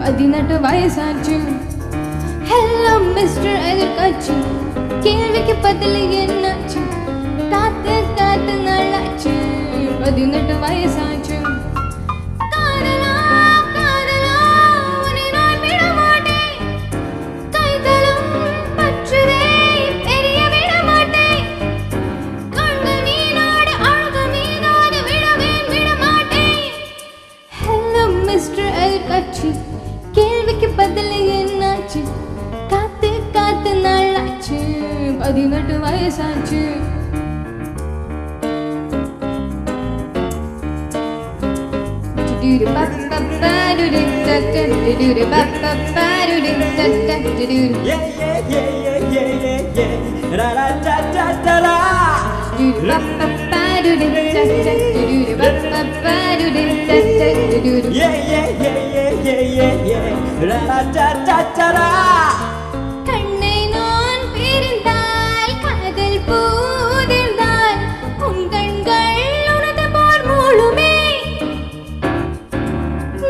18 வயசாச்சு. Hello mister எதிர்காட்சி, கேள்விக்கு பதில் என்னாச்சு? காத்து காத்து நாளாச்சு, 18 வயசாச்சு. கேள்விக்கு பதில் என்னாச்சு? காத்து காத்து நாளாச்சு, 18 வயசாச்சு. கண்ணை நான் பிரிந்தால் காதல் பூதிர்ந்தால் உன் கண்கள் உனது போர் மூழுமே.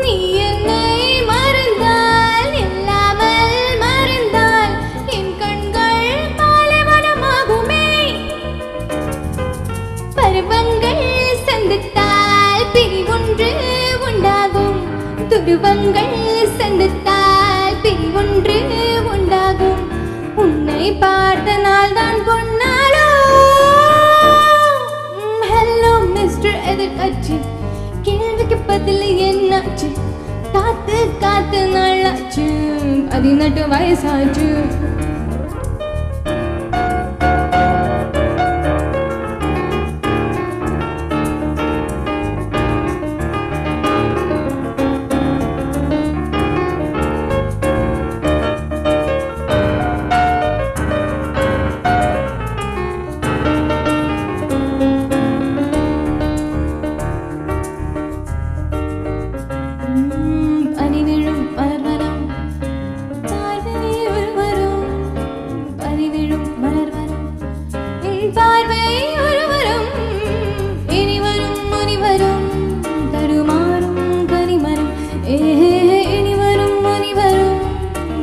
நீ என்னை மறந்தால் இல்லாமல் மறந்தால் என் கண்கள் பாலைவனமாகுமே. பருவங்கள் சந்தித்தால் பிரிவொன்று உண்டாகும், துருவங்கள் சந்தித்தால் பிரிவொன்று உண்டாகும். உன்னை பார்த்த நாள் தான் பொன்னாலோ. ஹலோ மிஸ்டர் எதிர்காட்சி, கேள்விக்கு பதில் என்னாச்சு? காத்து காத்து நாளாச்சு, 18 வயசாச்சு. பார்வை ஒருவரும் இனி வரும் முனிவரும் தடுமாறும் கனிமரம். இனி வரும் முனிவரும்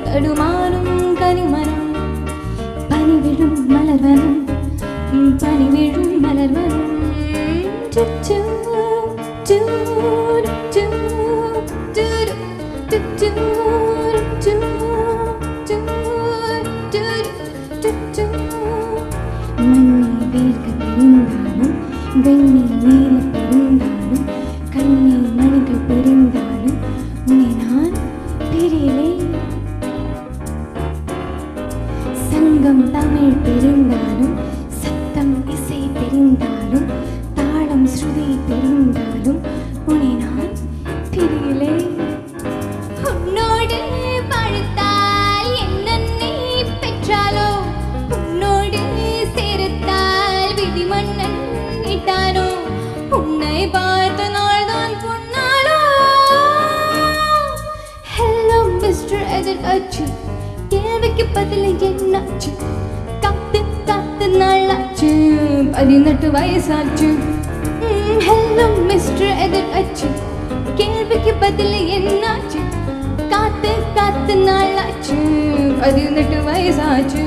தடுமாறும் கனிமரம். பனிவிழும் மலர்வனம், பனிவிழும் மலர்வனம். சுச்சு சூ சூ சூ சூ மண்ணை வேர்க்க தெரிந்தாலும் வெண்ணீர் நீர் தெரிந்தாலும் கண்ணீர் மணிகள் தெரிந்தாலும் உன்னை நான் பிரியிலேன். சங்கம் தமிழ் தெரிந்தாலும் சத்தம் இசை தெரிந்தாலும் தாளம் ஸ்ருதி தெரிந்தாலும் உன்னை நான் பிரியிலேன். உன்னோடு பழுத்தால் என்னை பெற்றாலோ, உன்னோடு சேர்த்தால் விதி மன்னன் இட்டானோ. உன்னை பார்த்த நாள் தான் பொன்னாலோ. ஹலோ மிஸ்டர் எதிர்காட்சி, கேள்விக்கு பதில் என்னாச்சு? காத்து காத்து நாளாச்சு, 18 வயசாச்சு. ஹலோ மிஸ்டர் எதிர்காட்சி, கேள்விக்கு பதில் என்னாச்சு? காத்து காத்து நாளாச்சு, 18 வயசாச்சு.